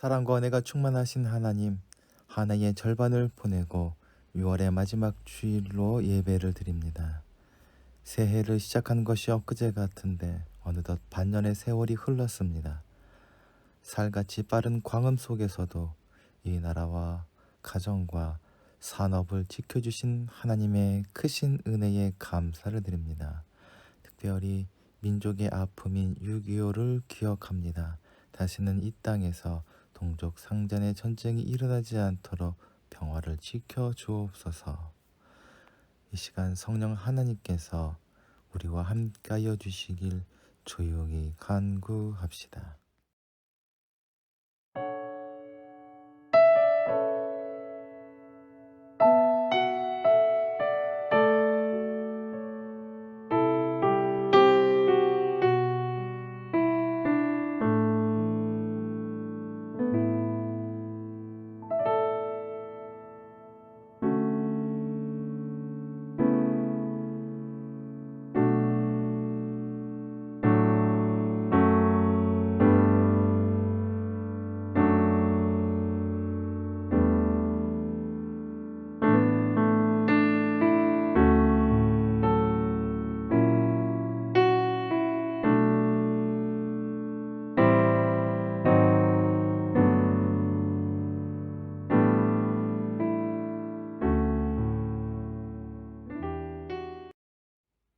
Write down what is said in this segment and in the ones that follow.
사랑과 은혜가 충만하신 하나님, 한 해의 절반을 보내고 6월의 마지막 주일로 예배를 드립니다. 새해를 시작한 것이 엊그제 같은데 어느덧 반년의 세월이 흘렀습니다. 살같이 빠른 광음 속에서도 이 나라와 가정과 산업을 지켜주신 하나님의 크신 은혜에 감사를 드립니다. 특별히 민족의 아픔인 6.25를 기억합니다. 다시는 이 땅에서 동족 상잔의 전쟁이 일어나지 않도록 평화를 지켜 주옵소서. 이 시간 성령 하나님께서 우리와 함께하여 주시길 조용히 간구합시다.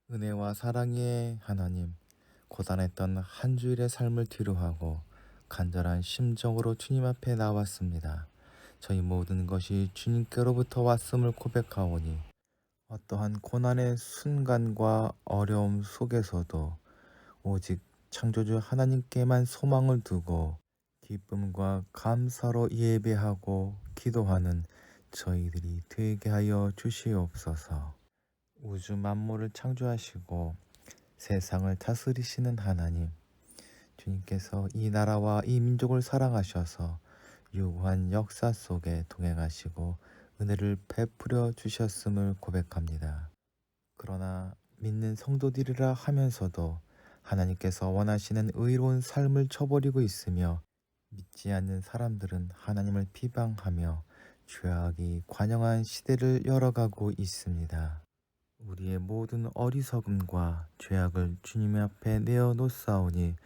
은혜와 사랑의 하나님, 고단했던 한 주일의 삶을 뒤로하고 간절한 심정으로 주님 앞에 나왔습니다. 저희 모든 것이 주님께로부터 왔음을 고백하오니 어떠한 고난의 순간과 어려움 속에서도 오직 창조주 하나님께만 소망을 두고 기쁨과 감사로 예배하고 기도하는 저희들이 되게 하여 주시옵소서. 우주 만물을 창조하시고 세상을 다스리시는 하나님, 주님께서 이 나라와 이 민족을 사랑하셔서 유구한 역사 속에 동행하시고 은혜를 베풀어 주셨음을 고백합니다. 그러나 믿는 성도들이라 하면서도 하나님께서 원하시는 의로운 삶을 저버리고 있으며 믿지 않는 사람들은 하나님을 비방하며 죄악이 관영한 시대를 열어가고 있습니다. 우리의 모든 어리석음과 죄악을 주님 앞에 내어놓사오니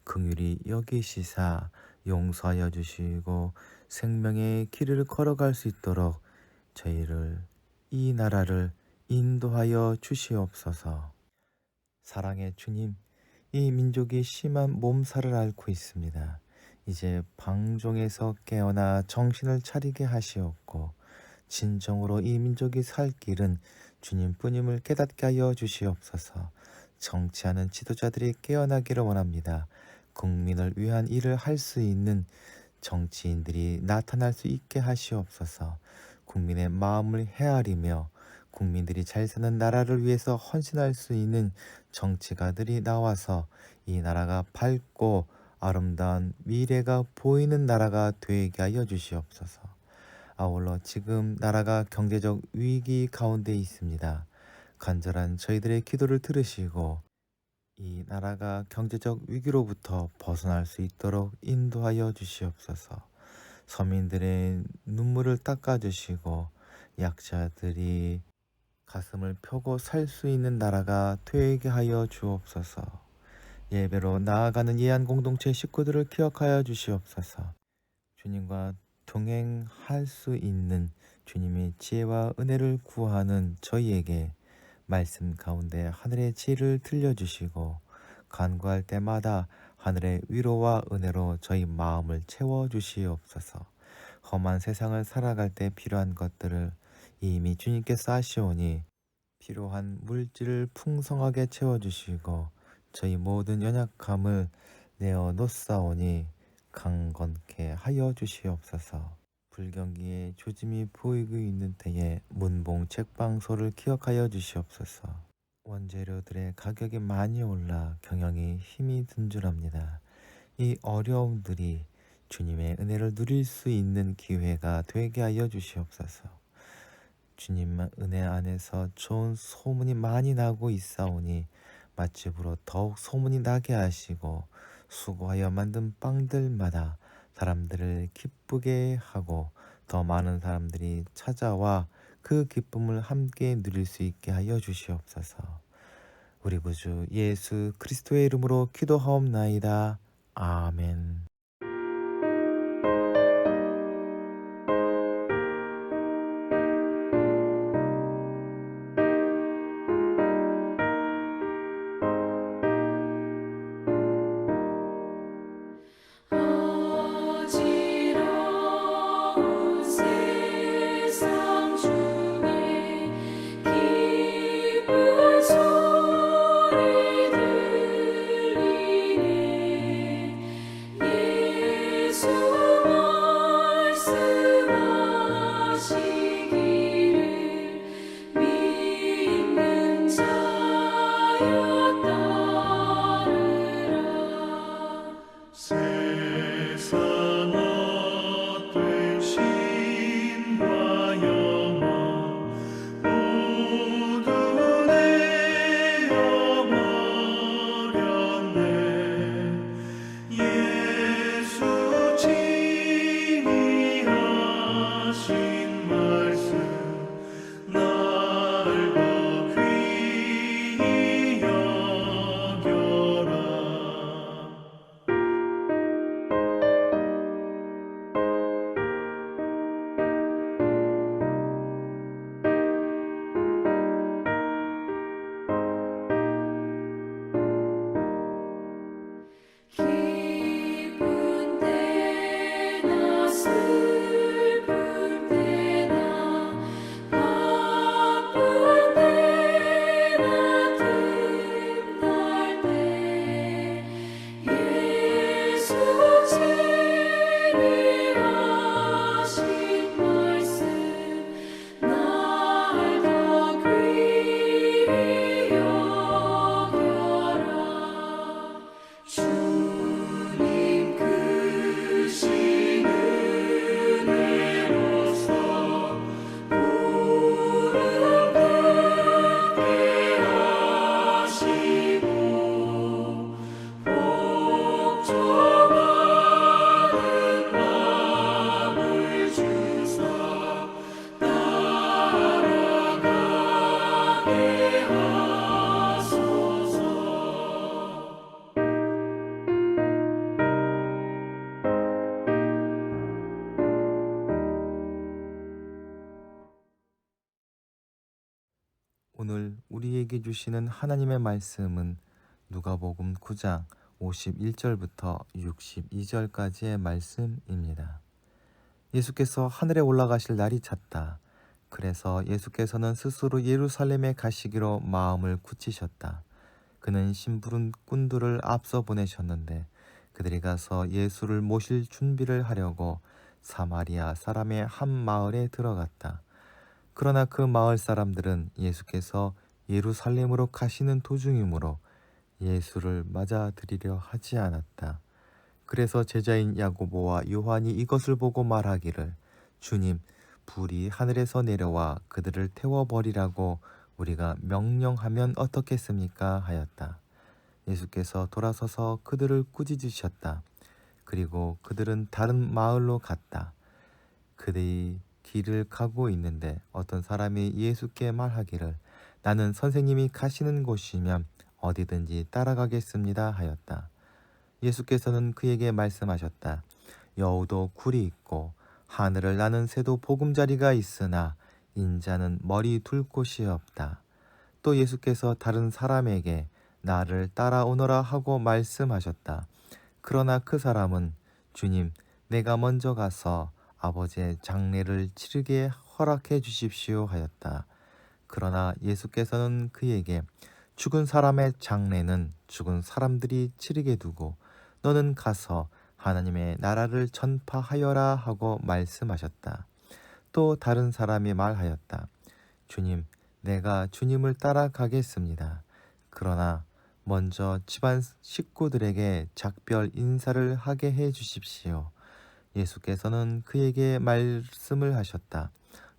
긍휼히 여기시사 용서하여 주시고 생명의 길을 걸어갈 수 있도록 저희를, 이 나라를 인도하여 주시옵소서. 사랑의 주님, 이 민족이 심한 몸살을 앓고 있습니다. 이제 방종에서 깨어나 정신을 차리게 하시옵고 진정으로 이 민족이 살 길은 주님뿐임을 깨닫게 하여 주시옵소서. 정치하는 지도자들이 깨어나기를 원합니다. 국민을 위한 일을 할 수 있는 정치인들이 나타날 수 있게 하시옵소서. 국민의 마음을 헤아리며 국민들이 잘 사는 나라를 위해서 헌신할 수 있는 정치가들이 나와서 이 나라가 밝고 아름다운 미래가 보이는 나라가 되게 하여 주시옵소서. 아울러 지금 나라가 경제적 위기 가운데 있습니다. 간절한 저희들의 기도를 들으시고 이 나라가 경제적 위기로부터 벗어날 수 있도록 인도하여 주시옵소서. 서민들의 눈물을 닦아주시고 약자들이 가슴을 펴고 살 수 있는 나라가 되게 하여 주옵소서. 예배로 나아가는 예한 공동체 식구들을 기억하여 주시옵소서. 주님과 동행할 수 있는 주님의 지혜와 은혜를 구하는 저희에게 말씀 가운데 하늘의 지혜를 들려주시고 간구할 때마다 하늘의 위로와 은혜로 저희 마음을 채워주시옵소서. 험한 세상을 살아갈 때 필요한 것들을 이미 주님께서 하시오니 필요한 물질을 풍성하게 채워주시고 저희 모든 연약함을 내어 놓사오니 강건케 하여 주시옵소서. 불경기에 조짐이 보이고 있는 때에 문봉 책방소를 기억하여 주시옵소서. 원재료들의 가격이 많이 올라 경영이 힘이 든 줄 압니다. 이 어려움들이 주님의 은혜를 누릴 수 있는 기회가 되게 하여 주시옵소서. 주님 은혜 안에서 좋은 소문이 많이 나고 있사오니 맛집으로 더욱 소문이 나게 하시고 수고하여 만든 빵들마다 사람들을 기쁘게 하고 더 많은 사람들이 찾아와 그 기쁨을 함께 누릴 수 있게 하여 주시옵소서. 우리 구주 예수 그리스도의 이름으로 기도하옵나이다. 아멘. 어지러운 세상 중에 기쁜 소리 들리네. 예수 말씀하시기를 믿는 자여 따르라. 세상 헛된 신과 영화 모두 내어버렸네. 예수 진리하신 말씀 날 더 귀히 여겨라. 기쁜 때나 슬플 때나 바쁠 때나 틈날 때 예수 진리하신 말씀 날 더 귀히 여겨라. 주님 크신 은혜로서 부름 듣게 하시고 복종하는 마음을 주사 따라가게 하소서. 오늘 우리에게 주시는 하나님의 말씀은 누가복음 9장 51절부터 62절까지의 말씀입니다. 예수께서 하늘에 올라가실 날이 찼다. 그래서 예수께서는 스스로 예루살렘에 가시기로 마음을 굳히셨다. 그는 심부름 꾼들을 앞서 보내셨는데 그들이 가서 예수를 모실 준비를 하려고 사마리아 사람의 한 마을에 들어갔다. 그러나 그 마을 사람들은 예수께서 예루살렘으로 가시는 도중이므로 예수를 맞아들이려 하지 않았다. 그래서 제자인 야고보와 요한이 이것을 보고 말하기를 주님, 불이 하늘에서 내려와 그들을 태워버리라고 우리가 명령하면 어떻겠습니까? 하였다. 예수께서 돌아서서 그들을 꾸짖으셨다. 그리고 그들은 다른 마을로 갔다. 그들이 길을 가고 있는데 어떤 사람이 예수께 말하기를 나는 선생님이 가시는 곳이면 어디든지 따라가겠습니다 하였다. 예수께서는 그에게 말씀하셨다. 여우도 굴이 있고 하늘을 나는 새도 보금자리가 있으나 인자는 머리 둘 곳이 없다. 또 예수께서 다른 사람에게 나를 따라오너라 하고 말씀하셨다. 그러나 그 사람은 주님, 내가 먼저 가서 아버지의 장례를 치르게 허락해 주십시오 하였다. 그러나 예수께서는 그에게 죽은 사람의 장례는 죽은 사람들이 치르게 두고 너는 가서 하나님의 나라를 전파하여라 하고 말씀하셨다. 또 다른 사람이 말하였다. 주님, 내가 주님을 따라가겠습니다. 그러나 먼저 집안 식구들에게 작별 인사를 하게 해 주십시오. 예수께서는 그에게 말씀을 하셨다.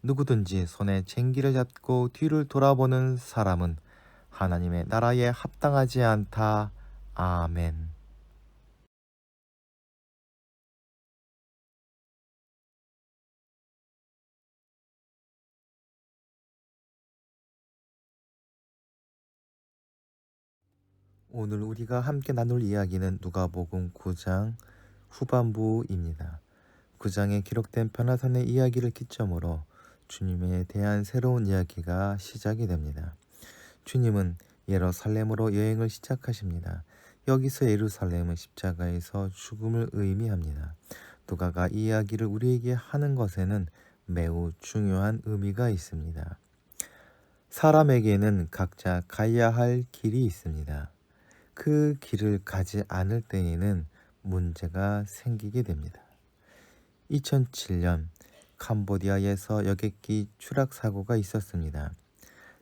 누구든지 손에 쟁기를 잡고 뒤를 돌아보는 사람은 하나님의 나라에 합당하지 않다. 아멘. 오늘 우리가 함께 나눌 이야기는 누가복음 9장 후반부입니다. 9장에 기록된 변화산의 이야기를 기점으로 주님에 대한 새로운 이야기가 시작이 됩니다. 주님은 예루살렘으로 여행을 시작하십니다. 여기서 예루살렘은 십자가에서 죽음을 의미합니다. 누가가 이 이야기를 우리에게 하는 것에는 매우 중요한 의미가 있습니다. 사람에게는 각자 가야 할 길이 있습니다. 그 길을 가지 않을 때에는 문제가 생기게 됩니다. 2007년 캄보디아에서 여객기 추락 사고가 있었습니다.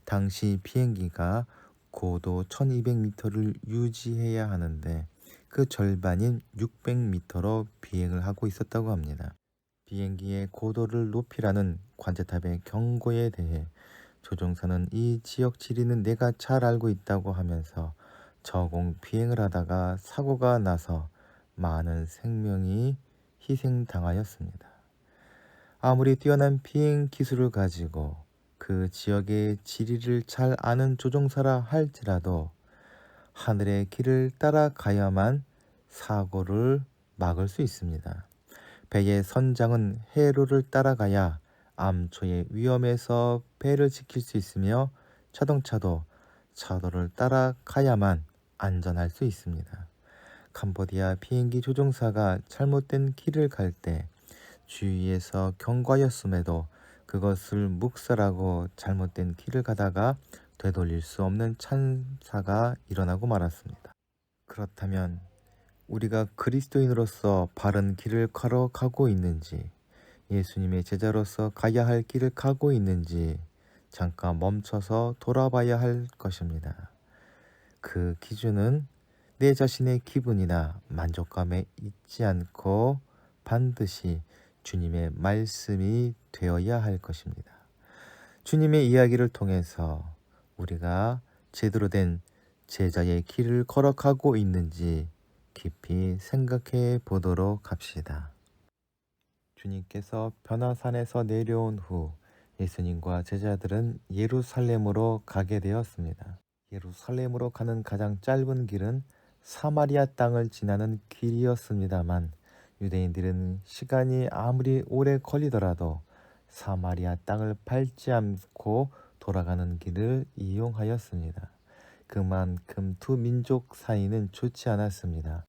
당시 비행기가 고도 1200m를 유지해야 하는데 그 절반인 600m로 비행을 하고 있었다고 합니다. 비행기의 고도를 높이라는 관제탑의 경고에 대해 조종사는 이 지역 지리는 내가 잘 알고 있다고 하면서 저공 비행을 하다가 사고가 나서 많은 생명이 희생당하였습니다. 아무리 뛰어난 비행 기술을 가지고 그 지역의 지리를 잘 아는 조종사라 할지라도 하늘의 길을 따라가야만 사고를 막을 수 있습니다. 배의 선장은 해로를 따라가야 암초의 위험에서 배를 지킬 수 있으며 자동차도 차도를 따라가야만 안전할 수 있습니다. 캄보디아 비행기 조종사가 잘못된 길을 갈 때 주위에서 경고하였음에도 그것을 묵살하고 잘못된 길을 가다가 되돌릴 수 없는 참사가 일어나고 말았습니다. 그렇다면 우리가 그리스도인으로서 바른 길을 걸어가고 있는지, 예수님의 제자로서 가야 할 길을 가고 있는지 잠깐 멈춰서 돌아봐야 할 것입니다. 그 기준은 내 자신의 기분이나 만족감에 있지 않고 반드시 주님의 말씀이 되어야 할 것입니다. 주님의 이야기를 통해서 우리가 제대로 된 제자의 길을 걸어가고 있는지 깊이 생각해 보도록 합시다. 주님께서 변화산에서 내려온 후 예수님과 제자들은 예루살렘으로 가게 되었습니다. 예루살렘으로 가는 가장 짧은 길은 사마리아 땅을 지나는 길이었습니다만 유대인들은 시간이 아무리 오래 걸리더라도 사마리아 땅을 밟지 않고 돌아가는 길을 이용하였습니다. 그만큼 두 민족 사이는 좋지 않았습니다.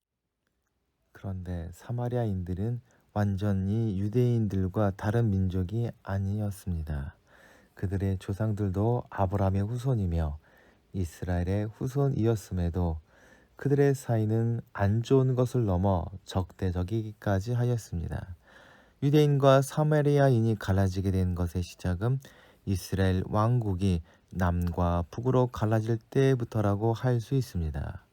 그런데 사마리아인들은 완전히 유대인들과 다른 민족이 아니었습니다. 그들의 조상들도 아브라함의 후손이며 이스라엘의 후손이었음에도 그들의 사이는 안 좋은 것을 넘어 적대적이기까지 하였습니다. 유대인과 사마리아인이 갈라지게 된 것의 시작은 이스라엘 왕국이 남과 북으로 갈라질 때부터라고 할 수 있습니다.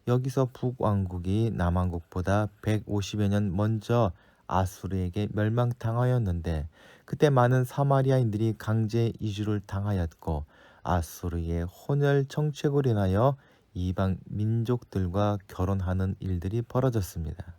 여기서 북왕국이 남왕국보다 150여 년 먼저 아수르에게 멸망당하였는데 그때 많은 사마리아인들이 강제 이주를 당하였고 아수르의 혼혈 정책으로 인하여 이방 민족들과 결혼하는 일들이 벌어졌습니다.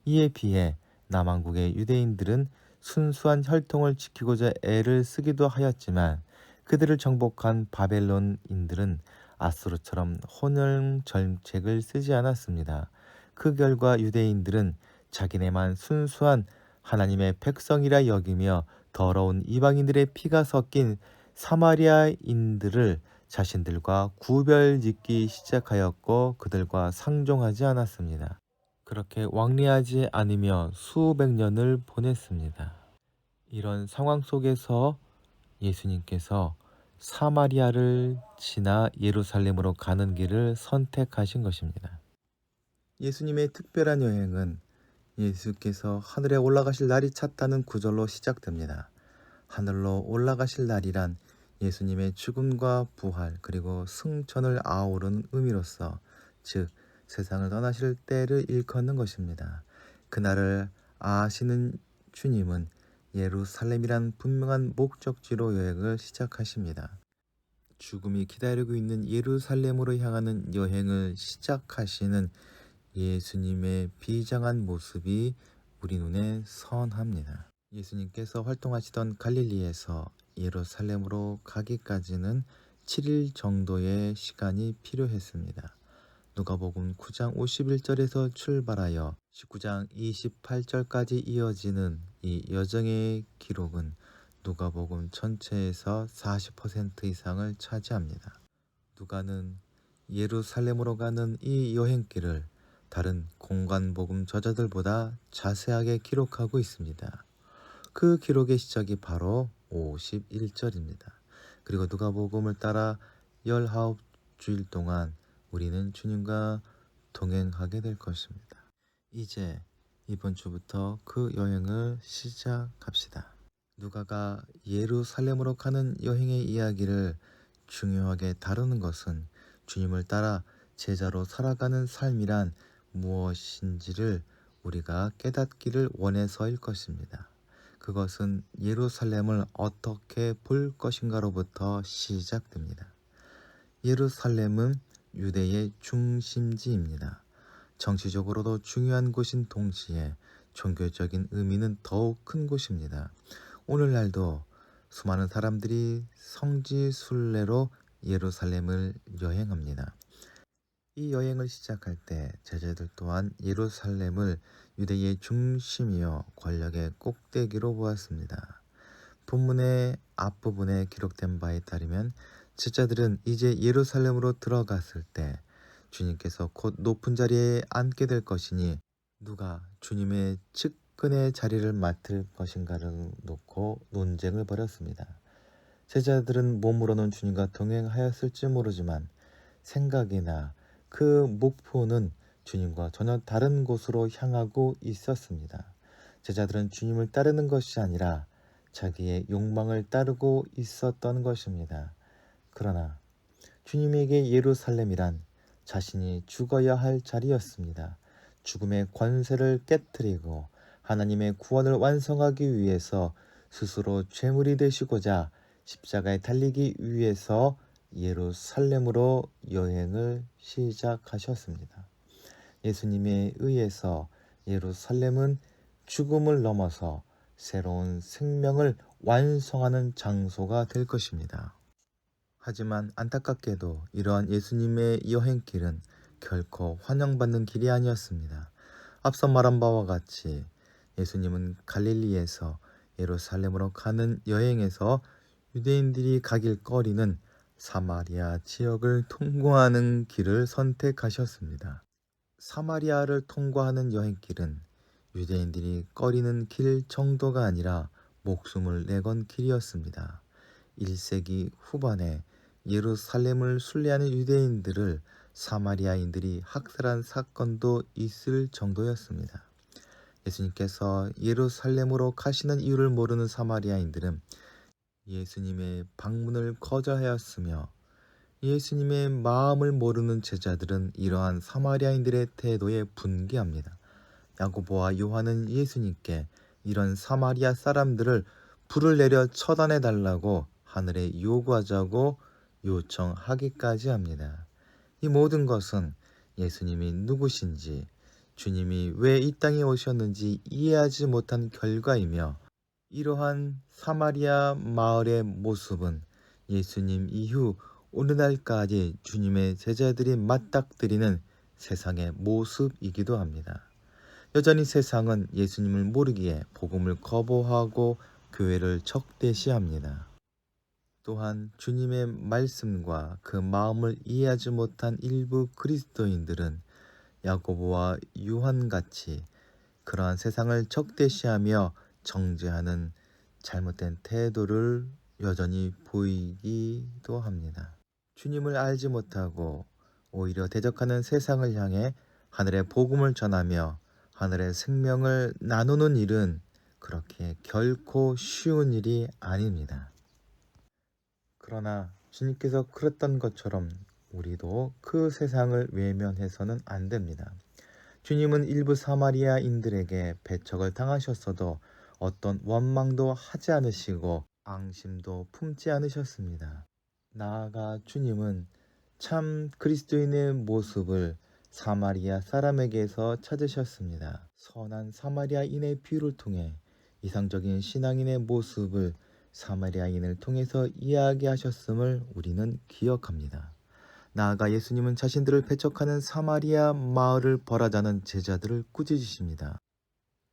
이에 비해 남왕국의 유대인들은 순수한 혈통을 지키고자 애를 쓰기도 하였지만 그들을 정복한 바벨론인들은 아수르처럼 혼혈 정책을 쓰지 않았습니다. 그 결과 유대인들은 자기네만 순수한 하나님의 백성이라 여기며 더러운 이방인들의 피가 섞인 사마리아인들을 자신들과 구별짓기 시작하였고 그들과 상종하지 않았습니다. 그렇게 왕래하지 않으며 수백 년을 보냈습니다. 이런 상황 속에서 예수님께서 사마리아를 지나 예루살렘으로 가는 길을 선택하신 것입니다. 예수님의 특별한 여행은 예수께서 하늘에 올라가실 날이 찼다는 구절로 시작됩니다. 하늘로 올라가실 날이란 예수님의 죽음과 부활 그리고 승천을 아우른 의미로서 즉 세상을 떠나실 때를 일컫는 것입니다. 그날을 아시는 주님은 예루살렘이란 분명한 목적지로 여행을 시작하십니다. 죽음이 기다리고 있는 예루살렘으로 향하는 여행을 시작하시는 예수님의 비장한 모습이 우리 눈에 선합니다. 예수님께서 활동하시던 갈릴리에서 예루살렘으로 가기까지는 7일 정도의 시간이 필요했습니다. 누가복음 9장 51절에서 출발하여 19장 28절까지 이어지는 이 여정의 기록은 누가복음 전체에서 40% 이상을 차지합니다. 누가는 예루살렘으로 가는 이 여행길을 다른 공관복음 저자들보다 자세하게 기록하고 있습니다. 그 기록의 시작이 바로 51절입니다. 그리고 누가복음을 따라 19주일 동안 우리는 주님과 동행하게 될 것입니다. 이제 이번 주부터 그 여행을 시작합시다. 누가가 예루살렘으로 가는 여행의 이야기를 중요하게 다루는 것은 주님을 따라 제자로 살아가는 삶이란 무엇인지를 우리가 깨닫기를 원해서일 것입니다. 그것은 예루살렘을 어떻게 볼 것인가로부터 시작됩니다. 예루살렘은 유대의 중심지입니다. 정치적으로도 중요한 곳인 동시에 종교적인 의미는 더욱 큰 곳입니다. 오늘날도 수많은 사람들이 성지 순례로 예루살렘을 여행합니다. 이 여행을 시작할 때 제자들 또한 예루살렘을 유대의 중심이요 권력의 꼭대기로 보았습니다. 본문의 앞부분에 기록된 바에 따르면 제자들은 이제 예루살렘으로 들어갔을 때 주님께서 곧 높은 자리에 앉게 될 것이니 누가 주님의 측근의 자리를 맡을 것인가를 놓고 논쟁을 벌였습니다. 제자들은 몸으로는 주님과 동행하였을지 모르지만 생각이나 그 목표는 주님과 전혀 다른 곳으로 향하고 있었습니다. 제자들은 주님을 따르는 것이 아니라 자기의 욕망을 따르고 있었던 것입니다. 그러나 주님에게 예루살렘이란 자신이 죽어야 할 자리였습니다. 죽음의 권세를 깨뜨리고 하나님의 구원을 완성하기 위해서 스스로 죄물이 되시고자 십자가에 달리기 위해서 예루살렘으로 여행을 시작하셨습니다. 예수님에 의해서 예루살렘은 죽음을 넘어서 새로운 생명을 완성하는 장소가 될 것입니다. 하지만 안타깝게도 이러한 예수님의 여행길은 결코 환영받는 길이 아니었습니다. 앞서 말한 바와 같이 예수님은 갈릴리에서 예루살렘으로 가는 여행에서 유대인들이 가길 거리는 사마리아 지역을 통과하는 길을 선택하셨습니다. 사마리아를 통과하는 여행길은 유대인들이 꺼리는 길 정도가 아니라 목숨을 내건 길이었습니다. 1세기 후반에 예루살렘을 순례하는 유대인들을 사마리아인들이 학살한 사건도 있을 정도였습니다. 예수님께서 예루살렘으로 가시는 이유를 모르는 사마리아인들은 예수님의 방문을 거절하였으며 예수님의 마음을 모르는 제자들은 이러한 사마리아인들의 태도에 분개합니다. 야고보와 요한은 예수님께 이런 사마리아 사람들을 불을 내려 처단해 달라고 하늘에 요구하자고 요청하기까지 합니다. 이 모든 것은 예수님이 누구신지, 주님이 왜 이 땅에 오셨는지 이해하지 못한 결과이며 이러한 사마리아 마을의 모습은 예수님 이후 오늘날까지 주님의 제자들이 맞닥뜨리는 세상의 모습이기도 합니다. 여전히 세상은 예수님을 모르기에 복음을 거부하고 교회를 적대시합니다. 또한 주님의 말씀과 그 마음을 이해하지 못한 일부 그리스도인들은 야고보와 요한같이 그러한 세상을 적대시하며 정죄하는 잘못된 태도를 여전히 보이기도 합니다. 주님을 알지 못하고 오히려 대적하는 세상을 향해 하늘의 복음을 전하며 하늘의 생명을 나누는 일은 그렇게 결코 쉬운 일이 아닙니다. 그러나 주님께서 그랬던 것처럼 우리도 그 세상을 외면해서는 안 됩니다. 주님은 일부 사마리아인들에게 배척을 당하셨어도 어떤 원망도 하지 않으시고 앙심도 품지 않으셨습니다. 나아가 주님은 참 그리스도인의 모습을 사마리아 사람에게서 찾으셨습니다. 선한 사마리아인의 비유를 통해 이상적인 신앙인의 모습을 사마리아인을 통해서 이야기하셨음을 우리는 기억합니다. 나아가 예수님은 자신들을 배척하는 사마리아 마을을 벌하자는 제자들을 꾸짖으십니다.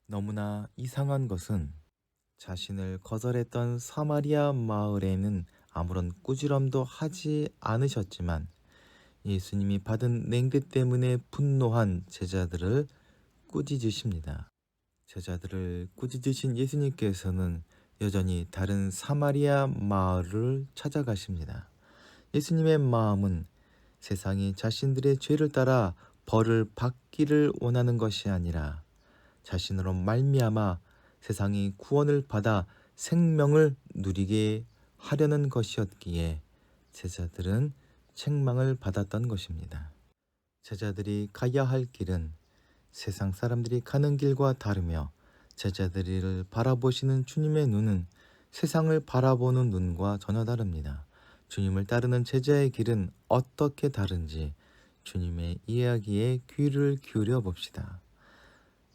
너무나 이상한 것은 자신을 거절했던 사마리아 마을에는 아무런 꾸지람도 하지 않으셨지만 예수님이 받은 냉대 때문에 분노한 제자들을 꾸짖으십니다. 제자들을 꾸짖으신 예수님께서는 여전히 다른 사마리아 마을을 찾아가십니다. 예수님의 마음은 세상이 자신들의 죄를 따라 벌을 받기를 원하는 것이 아니라 자신으로 말미암아 세상이 구원을 받아 생명을 누리게 하려는 것이었기에 제자들은 책망을 받았던 것입니다. 제자들이 가야 할 길은 세상 사람들이 가는 길과 다르며 제자들을 바라보시는 주님의 눈은 세상을 바라보는 눈과 전혀 다릅니다. 주님을 따르는 제자의 길은 어떻게 다른지 주님의 이야기에 귀를 기울여 봅시다.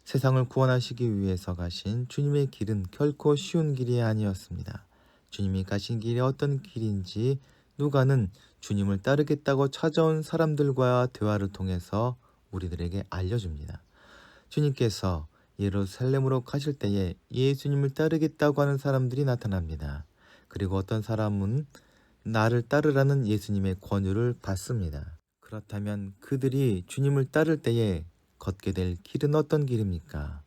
세상을 구원하시기 위해서 가신 주님의 길은 결코 쉬운 길이 아니었습니다. 주님이 가신 길이 어떤 길인지 누가는 주님을 따르겠다고 찾아온 사람들과 대화를 통해서 우리들에게 알려줍니다. 주님께서 예루살렘으로 가실 때에 예수님을 따르겠다고 하는 사람들이 나타납니다. 그리고 어떤 사람은 나를 따르라는 예수님의 권유를 받습니다. 그렇다면 그들이 주님을 따를 때에 걷게 될 길은 어떤 길입니까?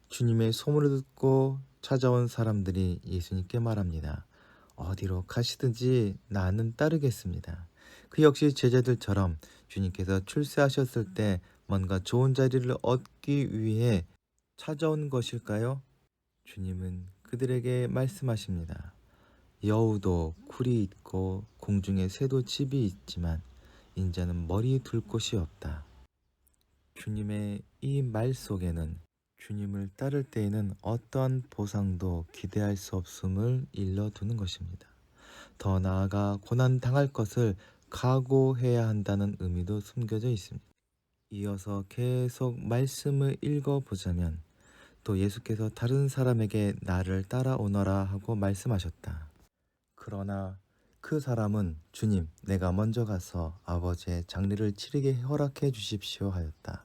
주님의 소문을 듣고 찾아온 사람들이 예수님께 말합니다. 어디로 가시든지 나는 따르겠습니다. 그 역시 제자들처럼 주님께서 출세하셨을 때 뭔가 좋은 자리를 얻기 위해 찾아온 것일까요? 주님은 그들에게 말씀하십니다. 여우도 굴이 있고 공중에 새도 집이 있지만 인자는 머리 둘 곳이 없다. 주님의 이 말 속에는 주님을 따를 때에는 어떠한 보상도 기대할 수 없음을 일러두는 것입니다. 더 나아가 고난 당할 것을 각오해야 한다는 의미도 숨겨져 있습니다. 이어서 계속 말씀을 읽어보자면 또 예수께서 다른 사람에게 나를 따라오너라 하고 말씀하셨다. 그러나 그 사람은 주님, 내가 먼저 가서 아버지의 장례를 치르게 허락해 주십시오 하였다.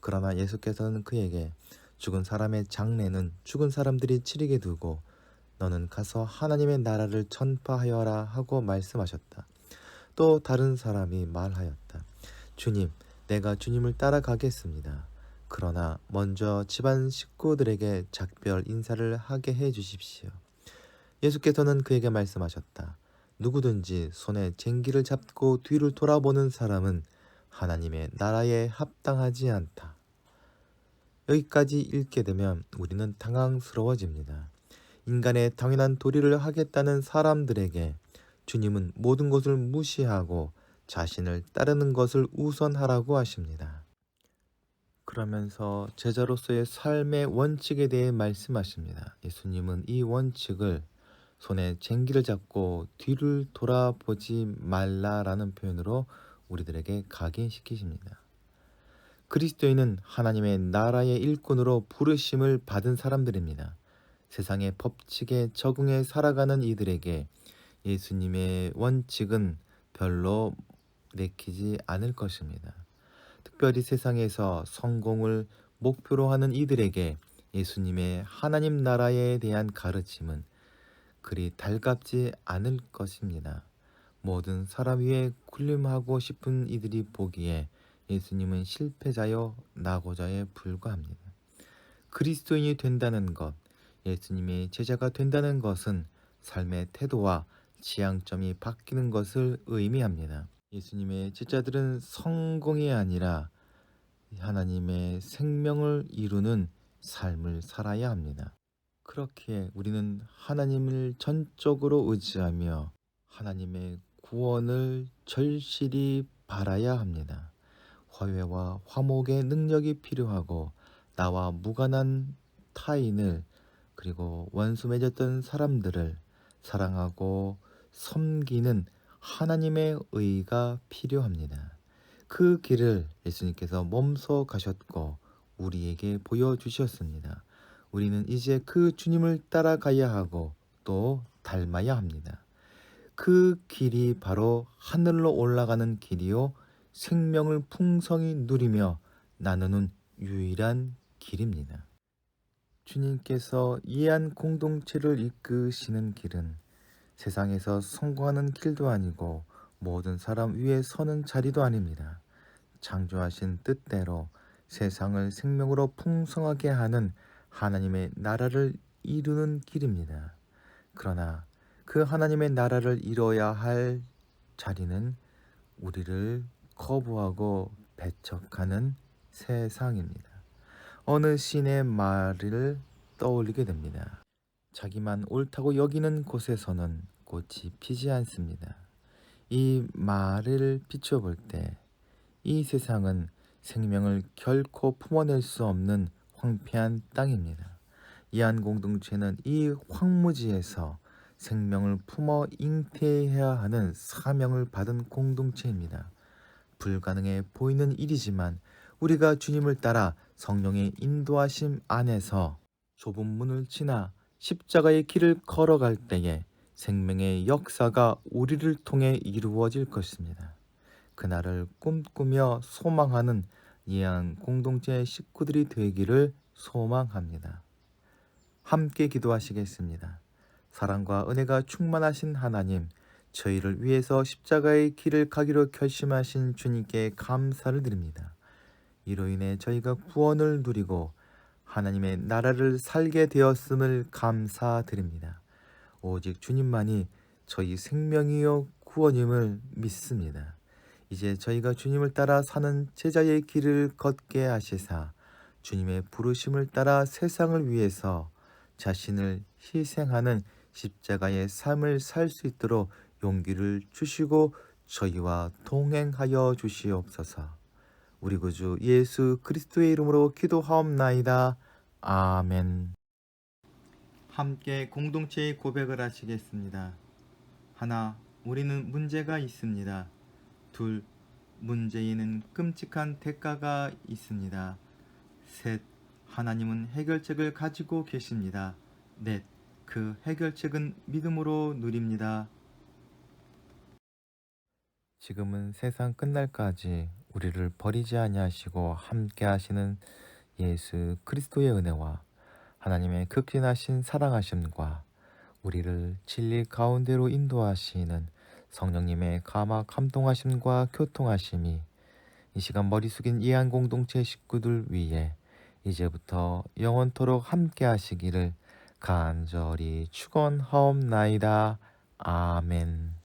그러나 예수께서는 그에게 죽은 사람의 장례는 죽은 사람들이 치르게 두고 너는 가서 하나님의 나라를 전파하여라 하고 말씀하셨다. 또 다른 사람이 말하였다. 주님, 내가 주님을 따라가겠습니다. 그러나 먼저 집안 식구들에게 작별 인사를 하게 해 주십시오. 예수께서는 그에게 말씀하셨다. 누구든지 손에 쟁기를 잡고 뒤를 돌아보는 사람은 하나님의 나라에 합당하지 않다. 여기까지 읽게 되면 우리는 당황스러워집니다. 인간의 당연한 도리를 하겠다는 사람들에게 주님은 모든 것을 무시하고 자신을 따르는 것을 우선하라고 하십니다. 그러면서 제자로서의 삶의 원칙에 대해 말씀하십니다. 예수님은 이 원칙을 손에 쟁기를 잡고 뒤를 돌아보지 말라라는 표현으로 우리들에게 각인시키십니다. 그리스도인은 하나님의 나라의 일꾼으로 부르심을 받은 사람들입니다. 세상의 법칙에 적응해 살아가는 이들에게 예수님의 원칙은 별로 내키지 않을 것입니다. 특별히 세상에서 성공을 목표로 하는 이들에게 예수님의 하나님 나라에 대한 가르침은 그리 달갑지 않을 것입니다. 모든 사람 위에 군림하고 싶은 이들이 보기에 예수님은 실패자요 낙오자에 불과합니다. 그리스도인이 된다는 것, 예수님의 제자가 된다는 것은 삶의 태도와 지향점이 바뀌는 것을 의미합니다. 예수님의 제자들은 성공이 아니라 하나님의 생명을 이루는 삶을 살아야 합니다. 그렇기에 우리는 하나님을 전적으로 의지하며 하나님의 구원을 절실히 바라야 합니다. 화해와 화목의 능력이 필요하고 나와 무관한 타인을 그리고 원수 맺었던 사람들을 사랑하고 섬기는 하나님의 의가 필요합니다. 그 길을 예수님께서 몸소 가셨고 우리에게 보여주셨습니다. 우리는 이제 그 주님을 따라가야 하고 또 닮아야 합니다. 그 길이 바로 하늘로 올라가는 길이요 생명을 풍성히 누리며 나누는 유일한 길입니다. 주님께서 이해한 공동체를 이끄시는 길은 세상에서 성공하는 길도 아니고 모든 사람 위에 서는 자리도 아닙니다. 창조하신 뜻대로 세상을 생명으로 풍성하게 하는 하나님의 나라를 이루는 길입니다. 그러나 그 하나님의 나라를 이뤄야 할 자리는 우리를 거부하고 배척하는 세상입니다. 어느 시인의 말을 떠올리게 됩니다. 자기만 옳다고 여기는 곳에서는 꽃이 피지 않습니다. 이 말을 비춰볼 때 이 세상은 생명을 결코 품어낼 수 없는 황폐한 땅입니다. 이한 공동체는 이 황무지에서 생명을 품어 잉태해야 하는 사명을 받은 공동체입니다. 불가능해 보이는 일이지만 우리가 주님을 따라 성령의 인도하심 안에서 좁은 문을 지나 십자가의 길을 걸어갈 때에 생명의 역사가 우리를 통해 이루어질 것입니다. 그날을 꿈꾸며 소망하는 이한 공동체 식구들이 되기를 소망합니다. 함께 기도하시겠습니다. 사랑과 은혜가 충만하신 하나님, 저희를 위해서 십자가의 길을 가기로 결심하신 주님께 감사를 드립니다. 이로 인해 저희가 구원을 누리고 하나님의 나라를 살게 되었음을 감사드립니다. 오직 주님만이 저희 생명이요 구원임을 믿습니다. 이제 저희가 주님을 따라 사는 제자의 길을 걷게 하시사 주님의 부르심을 따라 세상을 위해서 자신을 희생하는 십자가의 삶을 살 수 있도록 용기를 주시고 저희와 동행하여 주시옵소서. 우리 구주 예수 그리스도의 이름으로 기도하옵나이다. 아멘. 함께 공동체의 고백을 하시겠습니다. 하나, 우리는 문제가 있습니다. 둘, 문제에는 끔찍한 대가가 있습니다. 셋, 하나님은 해결책을 가지고 계십니다. 넷, 그 해결책은 믿음으로 누립니다. 지금은 세상 끝날까지 우리를 버리지 아니하시고 함께 하시는 예수 그리스도의 은혜와 하나님의 극진하신 사랑하심과 우리를 진리 가운데로 인도하시는 성령님의 감화 감동하심과 교통하심이 이 시간 머리 숙인 이한 공동체 식구들 위에 이제부터 영원토록 함께 하시기를 간절히 축원하옵나이다. 아멘.